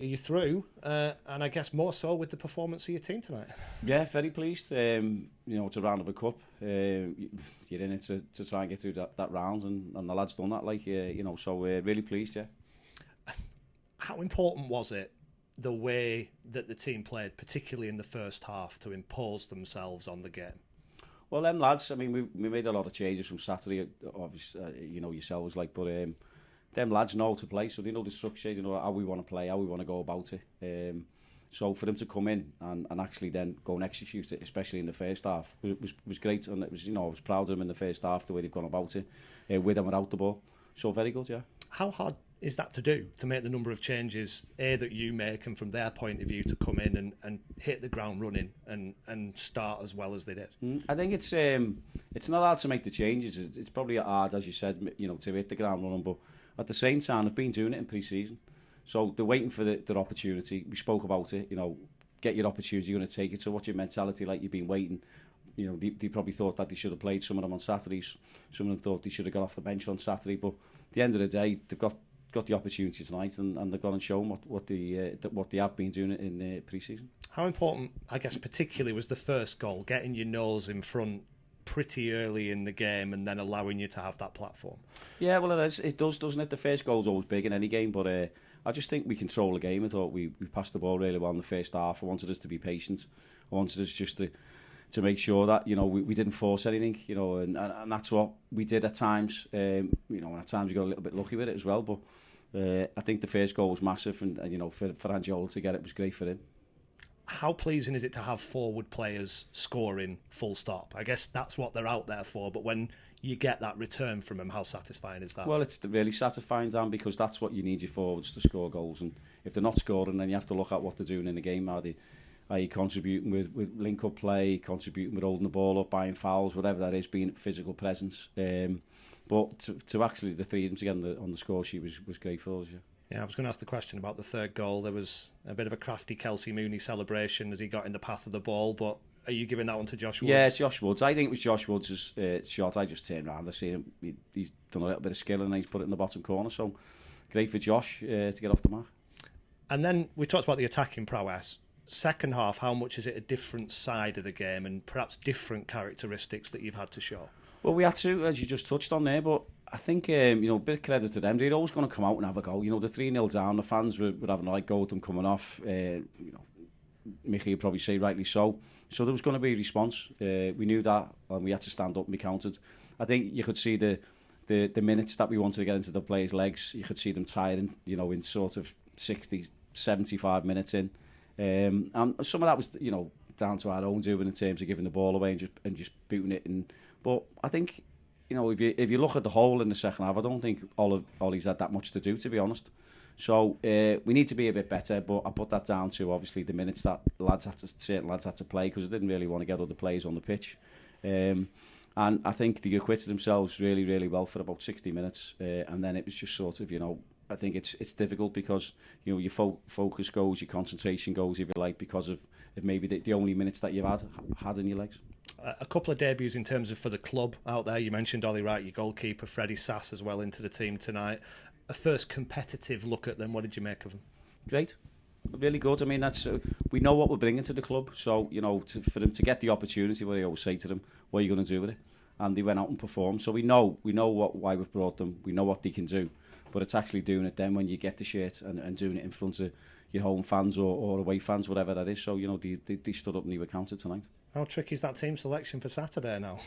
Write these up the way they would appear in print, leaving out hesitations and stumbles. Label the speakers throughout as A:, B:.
A: you through, and I guess more so with the performance of your team tonight.
B: Yeah, very pleased. It's a round of a cup. You're in it to try and get through that round, and the lads done that. So we're really pleased. Yeah.
A: How important was it, the way that the team played, particularly in the first half, to impose themselves on the game?
B: Well, them lads. I mean, we made a lot of changes from Saturday. Obviously, yourselves but them lads know how to play, so they know the structure. They know how we want to play, how we want to go about it. So for them to come in and actually then go and execute it, especially in the first half, was great. And it was, I was proud of them in the first half, the way they've gone about it, with and without the ball. So very good, yeah.
A: How hard is that to do, to make the number of changes that you make, and from their point of view to come in and hit the ground running and start as well as they did?
B: I think it's not hard to make the changes. It's probably hard, as you said, to hit the ground running, but at the same time, they've been doing it in pre-season. So they're waiting for their opportunity. We spoke about it, get your opportunity, you're going to take it. So what's your mentality like? You've been waiting. They probably thought that they should have played some of them on Saturdays. Some of them thought they should have got off the bench on Saturday. But at the end of the day, they've got the opportunity tonight, and they've gone and shown what they have been doing in pre-season. How
A: important, I guess, particularly was the first goal, getting your nose in front pretty early in the game and then allowing you to have that platform?
B: Yeah, well, it does, doesn't it? The first goal's always big in any game, but I just think we control the game. I thought we passed the ball really well in the first half. I wanted us to be patient. I wanted us just to make sure that we didn't force anything, and that's what we did at times. And at times we got a little bit lucky with it as well. But I think the first goal was massive, and for Angiola to get it was great for him.
A: How pleasing is it to have forward players scoring full stop? I guess that's what they're out there for, but when you get that return from them, how satisfying is that?
B: Well, it's really satisfying, Dan, because that's what you need your forwards to score goals, and if they're not scoring, then you have to look at what they're doing in the game. Are you contributing with link-up play, contributing with holding the ball up, buying fouls, whatever that is, being physical presence. But to actually, the three of them together on the score sheet was great for us, yeah.
A: Yeah, I was going to ask the question about the third goal. There was a bit of a crafty Kelsey Mooney celebration as he got in the path of the ball, but are you giving that one to Josh Woods?
B: Yeah, Josh Woods. I think it was Josh Woods' shot. I just turned around. I see him. He's done a little bit of skill and he's put it in the bottom corner. So great for Josh to get off the mark.
A: And then we talked about the attacking prowess. Second half, how much is it a different side of the game and perhaps different characteristics that you've had to show?
B: Well, we had to, as you just touched on there, but I think, a bit of credit to them. They're always going to come out and have a go. The 3-0 down, the fans were having a go at them coming off. Mickey would probably say rightly so. So there was going to be a response. We knew that, and we had to stand up and be counted. I think you could see the minutes that we wanted to get into the players' legs. You could see them tiring, in sort of 60, 75 minutes in. And some of that was, down to our own doing in terms of giving the ball away and just booting it. But I think, if you look at the whole in the second half, I don't think Ollie's had that much to do, to be honest. So we need to be a bit better, but I put that down to obviously the minutes that certain lads had to play, because they didn't really want to get other players on the pitch. And I think they acquitted themselves really, really well for about 60 minutes, and then it was just sort of, I think it's difficult because your focus goes, your concentration goes, if you like, because of maybe the only minutes that you've had in your legs.
A: A couple of debuts in terms of for the club out there. You mentioned Ollie Wright, your goalkeeper, Freddie Sass as well into the team tonight. A first competitive look at them. What did you make of them?
B: Great, really good. I mean, that's we know what we're bringing to the club. So for them to get the opportunity, what I always say to them, what are you going to do with it? And they went out and performed. So we know why we've brought them. We know what they can do. But it's actually doing it then when you get the shirt and doing it in front of your home fans or away fans, whatever that is. So, they stood up and they were counted tonight.
A: How tricky is that team selection for Saturday now?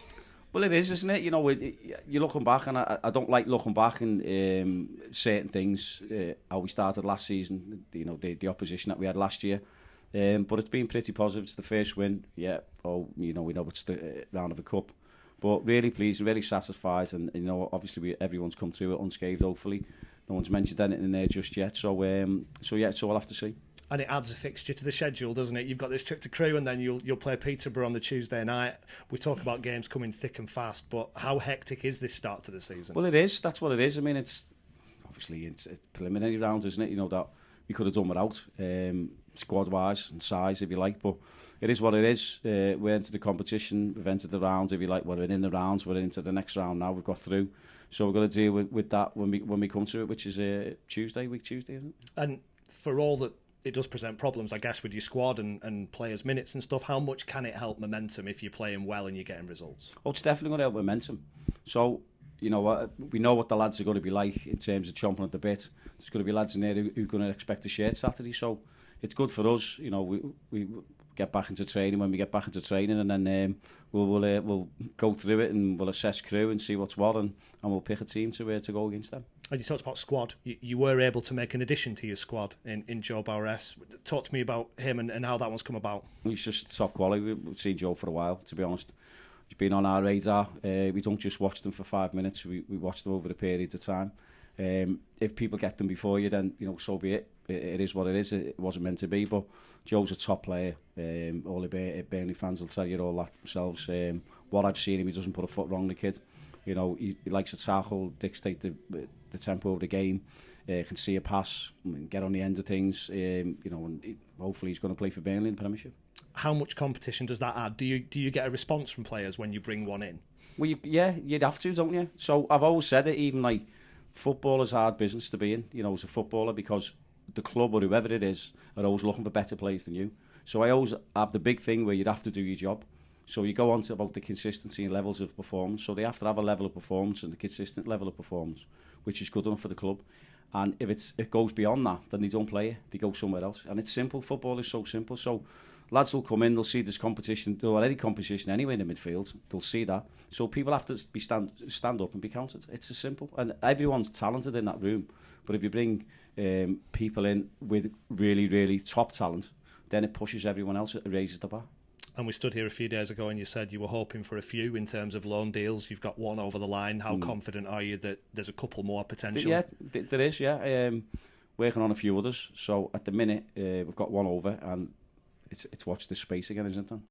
B: Well, it is, isn't it? You're looking back, and I don't like looking back and certain things, how we started last season, the opposition that we had last year. But it's been pretty positive. It's the first win. Yeah, we know it's the round of a cup. But really pleased, really satisfied, and obviously everyone's come through it unscathed. Hopefully, no one's mentioned anything in there just yet. So yeah, so we'll have to see.
A: And it adds a fixture to the schedule, doesn't it? You've got this trip to Crewe, and then you'll play Peterborough on the Tuesday night. We talk about games coming thick and fast, but how hectic is this start to the season?
B: Well, it is. That's what it is. I mean, it's a preliminary round, isn't it? That we could have done without, squad-wise and size, if you like. But it is what it is. We're into the competition. We've entered the rounds, if you like. We're in the rounds. We're into the next round now. We've got through. So we've got to deal with that when we come to it, which is week Tuesday, isn't it?
A: And for all that it does present problems, I guess, with your squad and players' minutes and stuff. How much can it help momentum if you're playing well and you're getting results?
B: Oh, it's definitely going to help momentum. So, you know, we know what the lads are going to be like in terms of chomping at the bit. There's going to be lads in there who are going to expect a shirt Saturday. So it's good for us. You know, we get back into training when we get back into training, and then we'll go through it and we'll assess crew and see what's what, and we'll pick a team to go against them.
A: And you talked about squad. You were able to make an addition to your squad in Joe Bowers. Talk to me about him and how that one's come about.
B: He's just top quality. We've seen Joe for a while, to be honest. He's been on our radar. We don't just watch them for 5 minutes. We watch them over a period of time. If people get them before you, then, you know, so be it. It is what it is. It wasn't meant to be, but Joe's a top player. All the Burnley fans will tell you all that themselves. What I've seen him, he doesn't put a foot wrong, the kid. You know, he likes to tackle, dictate the tempo of the game. Can see a pass, get on the end of things. You know, and hopefully he's going to play for Burnley in the Premiership.
A: How much competition does that add? Do you get a response from players when you bring one in?
B: Well, you'd have to, don't you? So I've always said it, even like football is hard business to be in, you know, as a footballer, because the club or whoever it is are always looking for better players than you. So I always have the big thing where you'd have to do your job. So you go on to about the consistency and levels of performance. So they have to have a level of performance and a consistent level of performance, which is good enough for the club. And if it goes beyond that, then they don't play it. They go somewhere else. And it's simple. Football is so simple. So lads will come in, they'll see this competition, or any competition anyway in the midfield. They'll see that. So people have to stand up and be counted. It's as simple. And everyone's talented in that room. But if you bring people in with really, really top talent, then it pushes everyone else. It raises the bar.
A: And we stood here a few days ago and you said you were hoping for a few in terms of loan deals. You've got one over the line. How confident are you that there's a couple more potential?
B: Yeah, there is, yeah. Working on a few others. So at the minute, we've got one over, and it's watch this space again, isn't it?